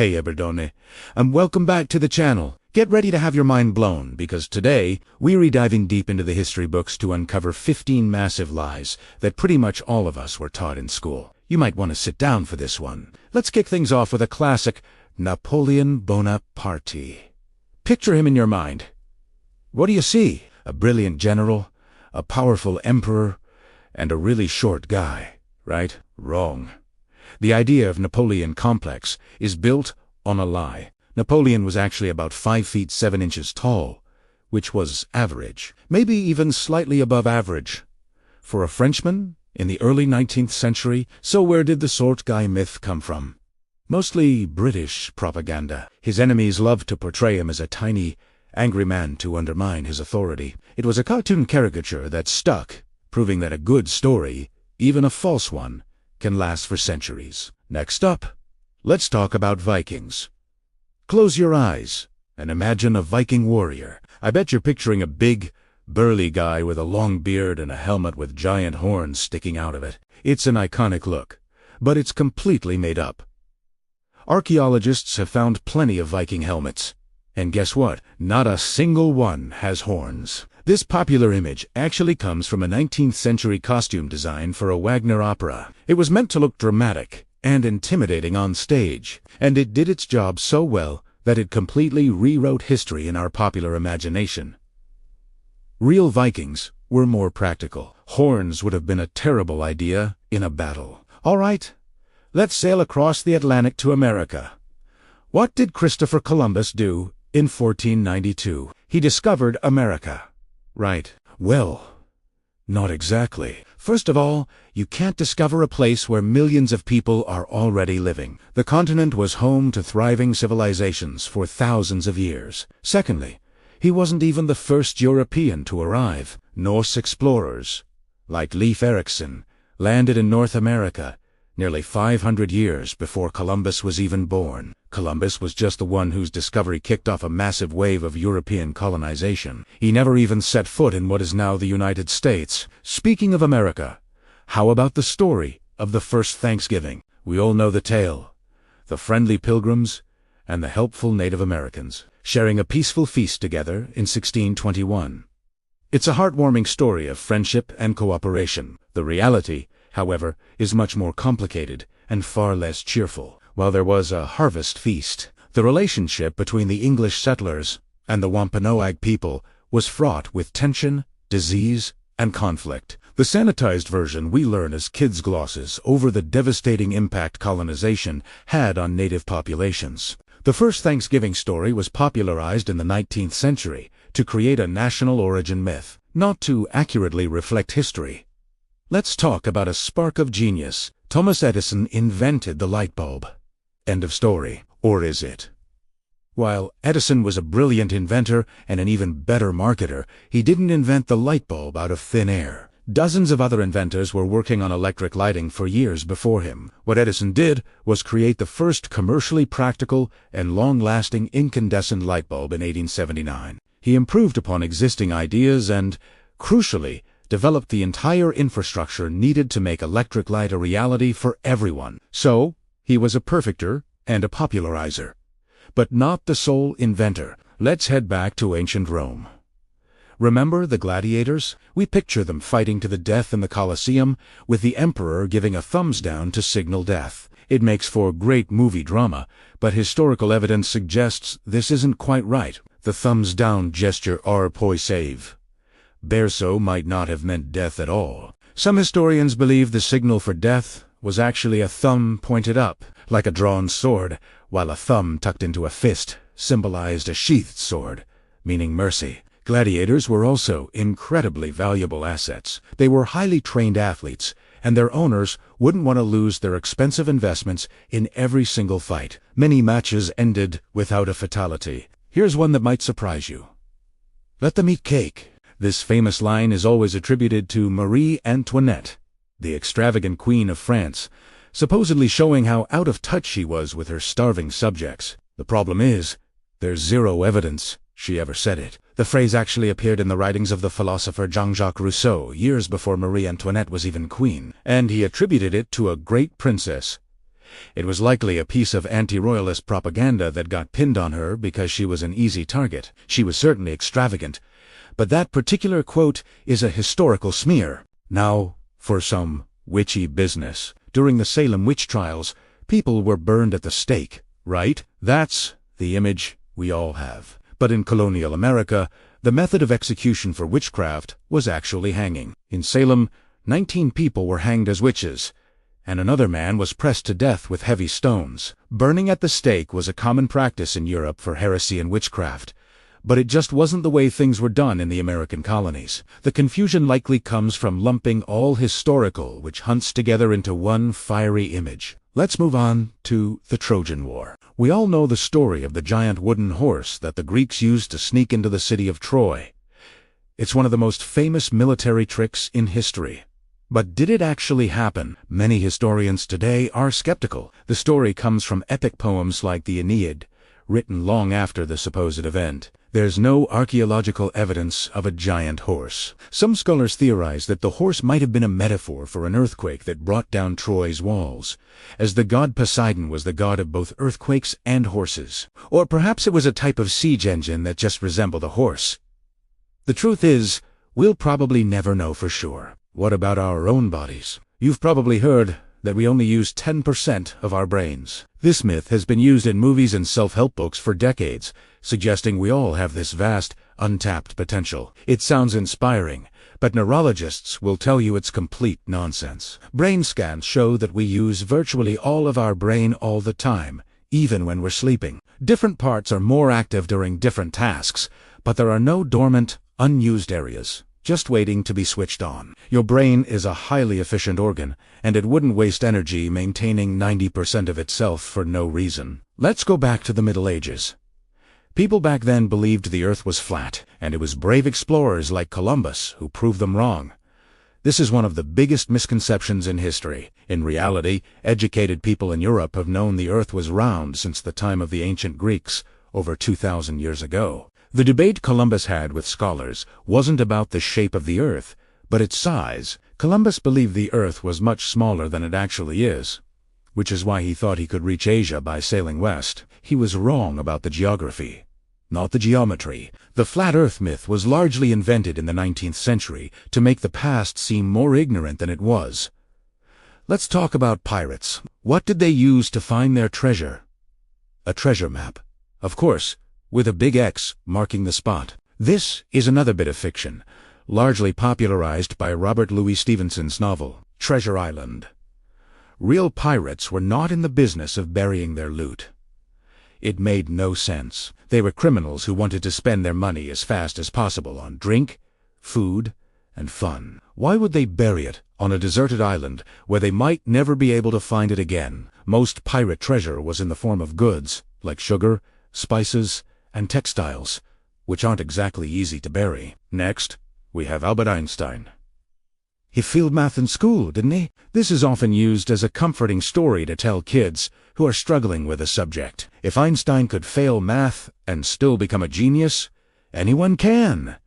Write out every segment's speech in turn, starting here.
Hey everyone, and welcome back to the channel. Get ready to have your mind blown, because today we're diving deep into the history books to uncover 15 massive lies that pretty much all of us were taught in school. You might want to sit down for this one. Let's kick things off with a classic, Napoleon Bonaparte. Picture him in your mind. What do you see? A brilliant general, a powerful emperor, and a really short guy, right? Wrong. The idea of Napoleon complex is built on a lie. Napoleon was actually about 5 feet 7 inches tall, which was average, maybe even slightly above average. For a Frenchman in the early 19th century, so where did the short guy myth come from? Mostly British propaganda. His enemies loved to portray him as a tiny, angry man to undermine his authority. It was a cartoon caricature that stuck, proving that a good story, even a false one, can last for centuries. Next up, let's talk about Vikings. Close your eyes and imagine a Viking warrior. I bet you're picturing a big, burly guy with a long beard and a helmet with giant horns sticking out of it. It's an iconic look, but it's completely made up. Archaeologists have found plenty of Viking helmets. And guess what? Not a single one has horns. This popular image actually comes from a 19th century costume design for a Wagner opera. It was meant to look dramatic and intimidating on stage, and it did its job so well that it completely rewrote history in our popular imagination. Real Vikings were more practical. Horns would have been a terrible idea in a battle. All right, let's sail across the Atlantic to America. What did Christopher Columbus do in 1492? He discovered America. Right. Well, not exactly. First of all, you can't discover a place where millions of people are already living. The continent was home to thriving civilizations for thousands of years. Secondly, he wasn't even the first European to arrive. Norse explorers, like Leif Erikson, landed in North America nearly 500 years before Columbus was even born. Columbus was just the one whose discovery kicked off a massive wave of European colonization. He never even set foot in what is now the United States. Speaking of America, how about the story of the first Thanksgiving? We all know the tale. The friendly Pilgrims and the helpful Native Americans sharing a peaceful feast together in 1621. It's a heartwarming story of friendship and cooperation. The reality, however, is much more complicated and far less cheerful. While there was a harvest feast, the relationship between the English settlers and the Wampanoag people was fraught with tension, disease, and conflict. The sanitized version we learn as kids' glosses over the devastating impact colonization had on native populations. The first Thanksgiving story was popularized in the 19th century to create a national origin myth, not to accurately reflect history. Let's talk about a spark of genius. Thomas Edison invented the light bulb. End of story. Or is it? While Edison was a brilliant inventor and an even better marketer, he didn't invent the light bulb out of thin air. Dozens of other inventors were working on electric lighting for years before him. What Edison did was create the first commercially practical and long-lasting incandescent light bulb in 1879. He improved upon existing ideas and, crucially, developed the entire infrastructure needed to make electric light a reality for everyone. So, he was a perfecter and a popularizer, but not the sole inventor. Let's head back to ancient Rome. Remember the gladiators? We picture them fighting to the death in the Colosseum, with the emperor giving a thumbs down to signal death. It makes for great movie drama, but historical evidence suggests this isn't quite right. The thumbs down gesture save. Berso might not have meant death at all. Some historians believe the signal for death was actually a thumb pointed up, like a drawn sword, while a thumb tucked into a fist symbolized a sheathed sword, meaning mercy. Gladiators were also incredibly valuable assets. They were highly trained athletes, and their owners wouldn't want to lose their expensive investments in every single fight. Many matches ended without a fatality. Here's one that might surprise you. Let them eat cake. This famous line is always attributed to Marie Antoinette, the extravagant queen of France, supposedly showing how out of touch she was with her starving subjects. The problem is, there's zero evidence she ever said it. The phrase actually appeared in the writings of the philosopher Jean-Jacques Rousseau years before Marie Antoinette was even queen, and he attributed it to a great princess. It was likely a piece of anti-royalist propaganda that got pinned on her because she was an easy target. She was certainly extravagant. But that particular quote is a historical smear. Now, for some witchy business. During the Salem witch trials, people were burned at the stake, right? That's the image we all have. But in colonial America, the method of execution for witchcraft was actually hanging. In Salem, 19 people were hanged as witches, and another man was pressed to death with heavy stones. Burning at the stake was a common practice in Europe for heresy and witchcraft, but it just wasn't the way things were done in the American colonies. The confusion likely comes from lumping all historical which hunts together into one fiery image. Let's move on to the Trojan War. We all know the story of the giant wooden horse that the Greeks used to sneak into the city of Troy. It's one of the most famous military tricks in history. But did it actually happen? Many historians today are skeptical. The story comes from epic poems like the Aeneid, written long after the supposed event. There's no archaeological evidence of a giant horse. Some scholars theorize that the horse might have been a metaphor for an earthquake that brought down Troy's walls, as the god Poseidon was the god of both earthquakes and horses. Or perhaps it was a type of siege engine that just resembled a horse. The truth is, we'll probably never know for sure. What about our own bodies? You've probably heard that we only use 10% of our brains. This myth has been used in movies and self-help books for decades, suggesting we all have this vast, untapped potential. It sounds inspiring, but neurologists will tell you it's complete nonsense. Brain scans show that we use virtually all of our brain all the time, even when we're sleeping. Different parts are more active during different tasks, but there are no dormant, unused areas, just waiting to be switched on. Your brain is a highly efficient organ, and it wouldn't waste energy maintaining 90% of itself for no reason. Let's go back to the Middle Ages. People back then believed the Earth was flat, and it was brave explorers like Columbus who proved them wrong. This is one of the biggest misconceptions in history. In reality, educated people in Europe have known the Earth was round since the time of the ancient Greeks, over 2,000 years ago. The debate Columbus had with scholars wasn't about the shape of the Earth, but its size. Columbus believed the Earth was much smaller than it actually is, which is why he thought he could reach Asia by sailing west. He was wrong about the geography, not the geometry. The flat Earth myth was largely invented in the 19th century to make the past seem more ignorant than it was. Let's talk about pirates. What did they use to find their treasure? A treasure map, of course, with a big X marking the spot. This is another bit of fiction, largely popularized by Robert Louis Stevenson's novel, Treasure Island. Real pirates were not in the business of burying their loot. It made no sense. They were criminals who wanted to spend their money as fast as possible on drink, food, and fun. Why would they bury it on a deserted island where they might never be able to find it again? Most pirate treasure was in the form of goods, like sugar, spices, and textiles, which aren't exactly easy to bury. Next, we have Albert Einstein. He failed math in school, didn't he? This is often used as a comforting story to tell kids who are struggling with a subject. If Einstein could fail math and still become a genius, anyone can.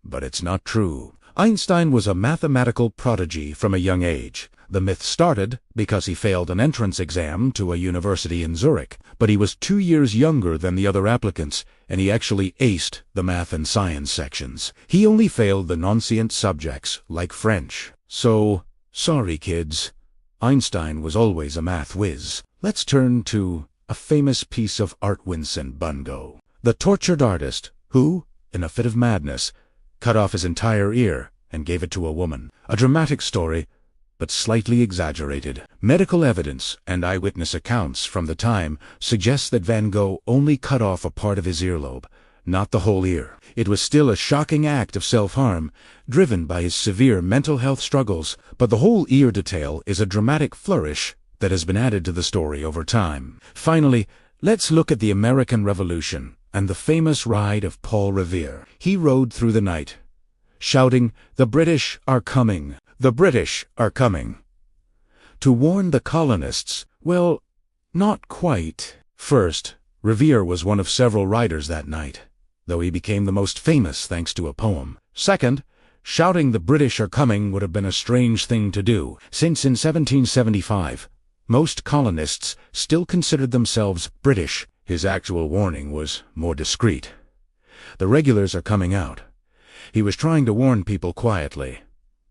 But it's not true. Einstein was a mathematical prodigy from a young age. The myth started because he failed an entrance exam to a university in Zurich, but he was 2 years younger than the other applicants, and he actually aced the math and science sections. He only failed the nonscient subjects, like French. So, sorry kids, Einstein was always a math whiz. Let's turn to a famous piece of art Vincent van Gogh, the tortured artist who, in a fit of madness, cut off his entire ear and gave it to a woman. A dramatic story, but slightly exaggerated. Medical evidence and eyewitness accounts from the time suggest that Van Gogh only cut off a part of his earlobe, not the whole ear. It was still a shocking act of self-harm, driven by his severe mental health struggles, but the whole ear detail is a dramatic flourish that has been added to the story over time. Finally, let's look at the American Revolution and the famous ride of Paul Revere. He rode through the night, shouting, "The British are coming! The British are coming!" To warn the colonists, well, not quite. First, Revere was one of several riders that night, though he became the most famous thanks to a poem. Second, shouting "The British are coming" would have been a strange thing to do, since in 1775, Most colonists still considered themselves British. His actual warning was more discreet. The regulars are coming out. He was trying to warn people quietly,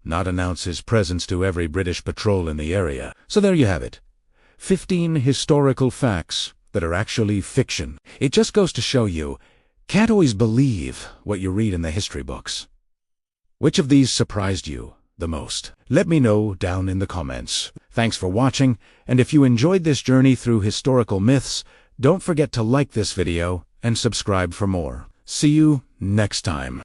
not announce his presence to every British patrol in the area. So there you have it. 15 historical facts that are actually fiction. It just goes to show you, can't always believe what you read in the history books. Which of these surprised you the most? Let me know down in the comments. Thanks for watching, and if you enjoyed this journey through historical myths, don't forget to like this video and subscribe for more. See you next time.